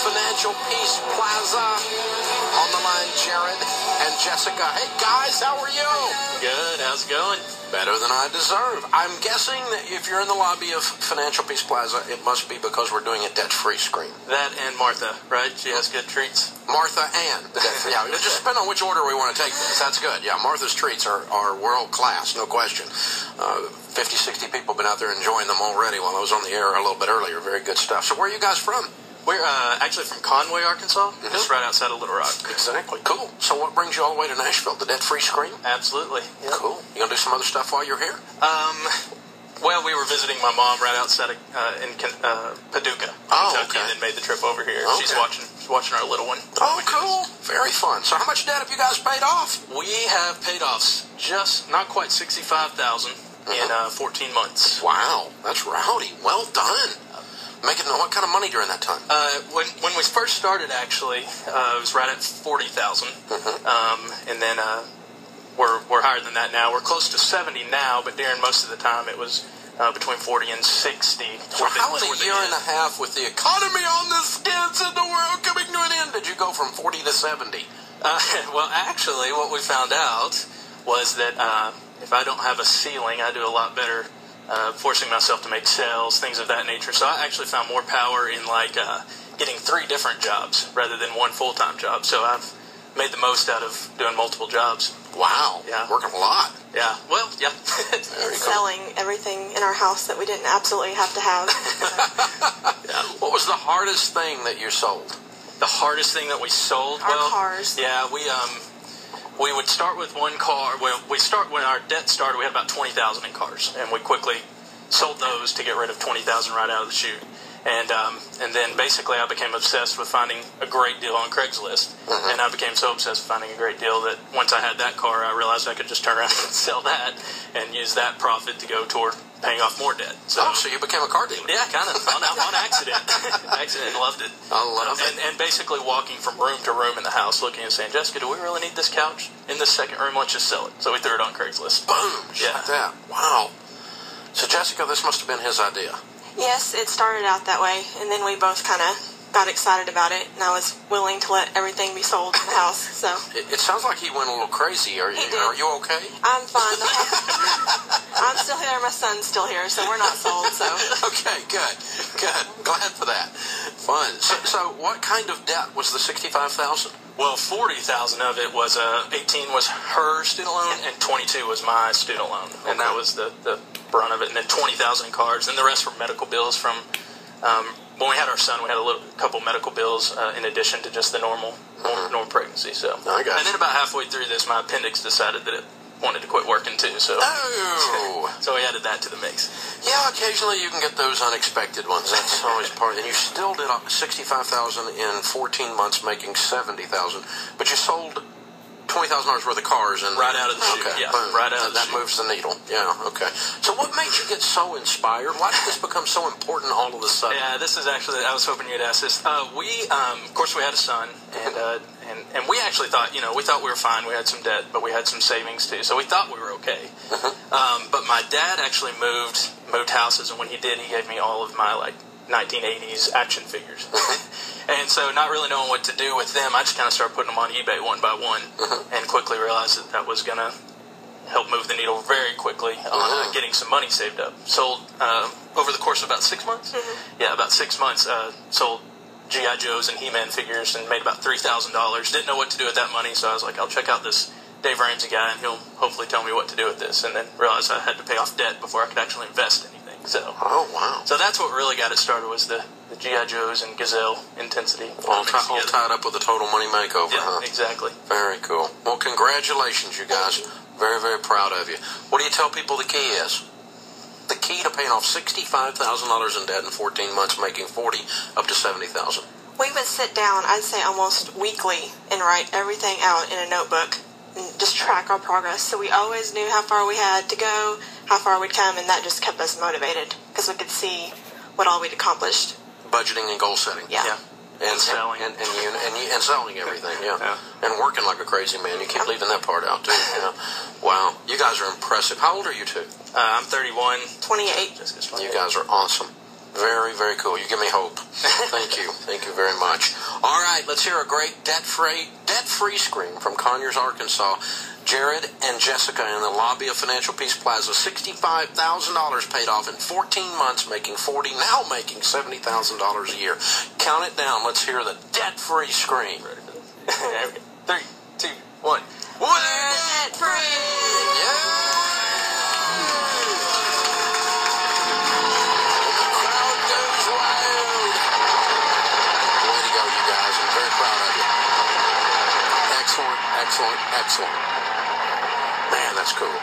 Financial Peace Plaza. On the line, Jared and Jessica. Hey, guys, how are you? Good. How's it going? Better than I deserve. I'm guessing that if you're in the lobby of Financial Peace Plaza, it must be because we're doing a debt-free screen. That and Martha, right? She has good treats. Martha and the debt-free. Yeah, it just depends on which order we want to take this. That's good. Yeah, Martha's treats are world-class, no question. 50, 60 people have been out there enjoying them already while I was on the air a little bit earlier. Very good stuff. So where are you guys from? We're actually from Conway, Arkansas, just right outside of Little Rock. Exactly. Cool. So what brings you all the way to Nashville? The debt-free screen? Absolutely. Yep. Cool. You going to do some other stuff while you're here? Well, we were visiting my mom right outside of in Paducah, Kentucky, and then made the trip over here. Okay. She's watching our little one. Oh, cool. Very fun. So how much debt have you guys paid off? We have paid off just not quite $65,000 in 14 months. Wow. That's rowdy. Well done. Making what kind of money during that time? When we first started, actually, it was right at $40,000, and then we're higher than that now. We're close to 70 now, but during most of the time, it was between 40 and 60. So how in a year and a half, with the economy on the skids and the world coming to an end, did you go from 40 to 70? Well, actually, what we found out was that if I don't have a ceiling, I do a lot better. Forcing myself to make sales, things of that nature. So I actually found more power in getting 3 different jobs rather than one full-time job. So I've made the most out of doing multiple jobs. Wow. Yeah. Working a lot. Yeah. Well, yeah. And selling everything in our house that we didn't absolutely have to have. Yeah. What was the hardest thing that you sold? The hardest thing that we sold? Our cars. Yeah, we would start with one car. Well, when our debt started, we had about 20,000 in cars, and we quickly sold those to get rid of 20,000 right out of the chute. And then basically I became obsessed with finding a great deal on Craigslist, and I became so obsessed with finding a great deal that once I had that car, I realized I could just turn around and sell that and use that profit to go toward paying off more debt. So you became a car dealer? Yeah, kind of on accident. Loved it. I love it. And basically walking from room to room in the house, looking and saying, Jessica, do we really need this couch in this second room? Let's just sell it. So we threw it on Craigslist. Boom! Yeah. Like that. Wow. So Jessica, this must have been his idea. Yes, it started out that way, and then we both kind of got excited about it, and I was willing to let everything be sold in the house. So it sounds like he went a little crazy. Are you okay? I'm fine. I'm still here. My son's still here, so we're not sold. So okay, good. Glad for that. Fun. So what kind of debt was the $65,000? Well, 40,000 of it was 18 was her student loan, and 22 was my student loan, and that was the brunt of it. And then 20,000 in cards, and the rest were medical bills from. When we had our son, we had a couple medical bills in addition to just the normal pregnancy. So, I got and then about halfway through this, my appendix decided that it wanted to quit working too. So, so we added that to the mix. Yeah, occasionally you can get those unexpected ones. That's always part. And you still did $65,000 in 14 months, making $70,000. But you sold $20,000 worth of cars and right out of the chute. Okay, Yeah, boom. right out of the that chute. moves the needle. Yeah, okay. So what made you get so inspired? Why did this become so important all of a sudden? Yeah, this is actually, I was hoping you'd ask this. We, of course, we had a son, and we actually thought, we thought we were fine. We had some debt, but we had some savings too, so we thought we were okay. But my dad actually moved houses, and when he did, he gave me all of my 1980s action figures. And so not really knowing what to do with them, I just kind of started putting them on eBay one by one, and quickly realized that was going to help move the needle very quickly on getting some money saved up. Sold over the course of about 6 months. Yeah, about 6 months. Sold G.I. Joes and He-Man figures and made about $3,000. Didn't know what to do with that money, so I was like, I'll check out this Dave Ramsey guy, and he'll hopefully tell me what to do with this. And then realized I had to pay off debt before I could actually invest anything. So, oh wow! So that's what really got it started, was the G.I. Joes and Gazelle intensity. All tied up with the total money makeover, yeah, huh? Exactly. Very cool. Well, congratulations, you guys. Very, very proud of you. What do you tell people the key is? The key to paying off $65,000 in debt in 14 months, making $40,000 up to $70,000. we would sit down, I'd say almost weekly, and write everything out in a notebook and just track our progress. So we always knew how far we had to go, how far we'd come, and that just kept us motivated because we could see what all we'd accomplished. Budgeting and goal setting. Yeah. And selling. And selling everything, yeah. And working like a crazy man. You keep leaving that part out, too. Wow. You guys are impressive. How old are you two? I'm 31. 28. You guys are awesome. Very, very cool. You give me hope. Thank you. Thank you very much. All right, let's hear a great debt-free scream from Conyers, Arkansas. Jared and Jessica in the lobby of Financial Peace Plaza, $65,000 paid off in 14 months, making $40,000, now making $70,000 a year. Count it down. Let's hear the debt-free scream. 3, 2, 1. We're debt-free! Yeah! Excellent. Man, that's cool.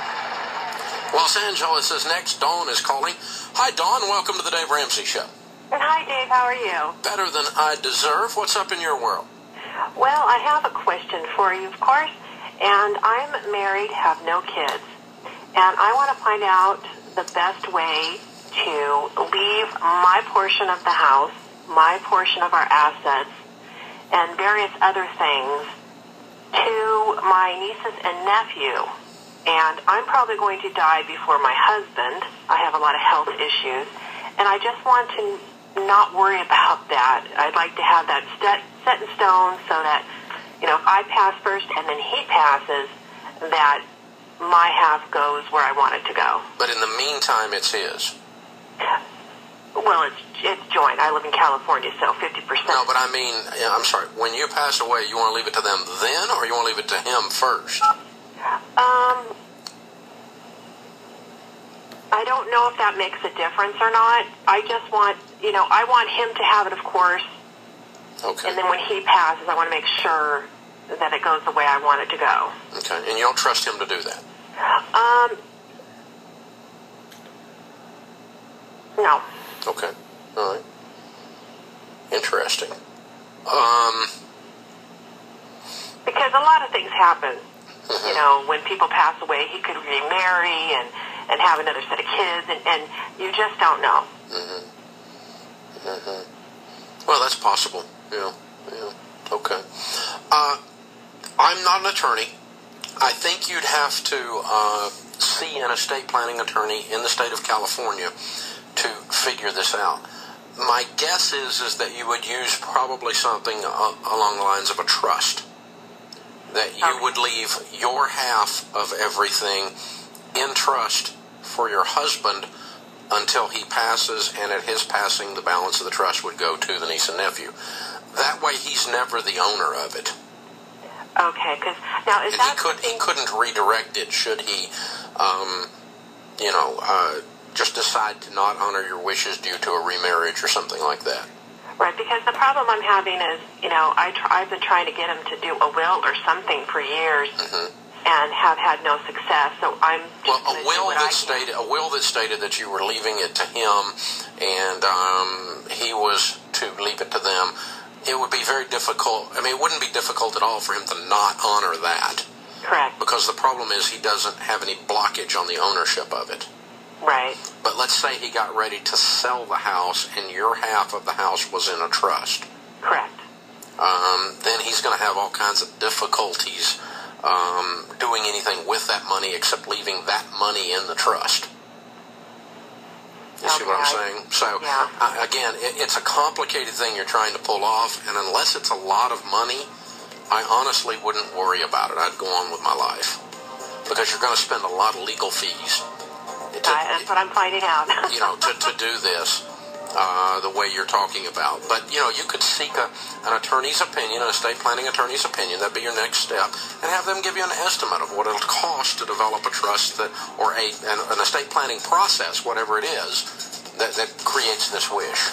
Los Angeles is next. Dawn is calling. Hi, Dawn. Welcome to the Dave Ramsey Show. And hi, Dave. How are you? Better than I deserve. What's up in your world? Well, I have a question for you, of course. And I'm married, have no kids. And I want to find out the best way to leave my portion of the house, my portion of our assets, and various other things to my nieces and nephew. And I'm probably going to die before my husband. I have a lot of health issues. And I just want to not worry about that. I'd like to have that set in stone so that, if I pass first and then he passes, that my half goes where I want it to go. But in the meantime, it's his. Well, it's joint. I live in California, so 50%. No, but I mean, I'm sorry. When you pass away, you want to leave it to them then, or you want to leave it to him first? I don't know if that makes a difference or not. I just want, I want him to have it, of course. Okay. And then when he passes, I want to make sure that it goes the way I want it to go. Okay. And you don't trust him to do that? No. Okay. All right. Interesting. Because a lot of things happen. When people pass away, he could remarry and have another set of kids, and you just don't know. Well, that's possible. Yeah. Okay. I'm not an attorney. I think you'd have to see an estate planning attorney in the state of California to figure this out. My guess is that you would use probably something along the lines of a trust. That you would leave your half of everything in trust for your husband until he passes, and at his passing, the balance of the trust would go to the niece and nephew. That way, he's never the owner of it. Okay, because now is and that he couldn't redirect it should he, just decide to not honor your wishes due to a remarriage or something like that. Right, because the problem I'm having is, I've been trying to get him to do a will or something for years, and have had no success. So I'm just a will that stated that you were leaving it to him, and he was to leave it to them. It would be very difficult. I mean, it wouldn't be difficult at all for him to not honor that. Correct. Because the problem is he doesn't have any blockage on the ownership of it. Right. But let's say he got ready to sell the house and your half of the house was in a trust. Correct. Then he's going to have all kinds of difficulties doing anything with that money except leaving that money in the trust. You see what I'm saying? So, again, it's a complicated thing you're trying to pull off, and unless it's a lot of money, I honestly wouldn't worry about it. I'd go on with my life. Because you're going to spend a lot of legal fees. That's what I'm finding out. to do this the way you're talking about. But, you could seek an attorney's opinion, an estate planning attorney's opinion. That'd be your next step. And have them give you an estimate of what it'll cost to develop a trust or an estate planning process, whatever it is, that creates this wish.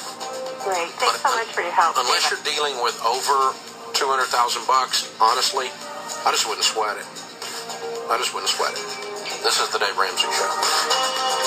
Great. Thanks so much for your help. Unless you're dealing with over $200,000, honestly, I just wouldn't sweat it. This is the Dave Ramsey Show.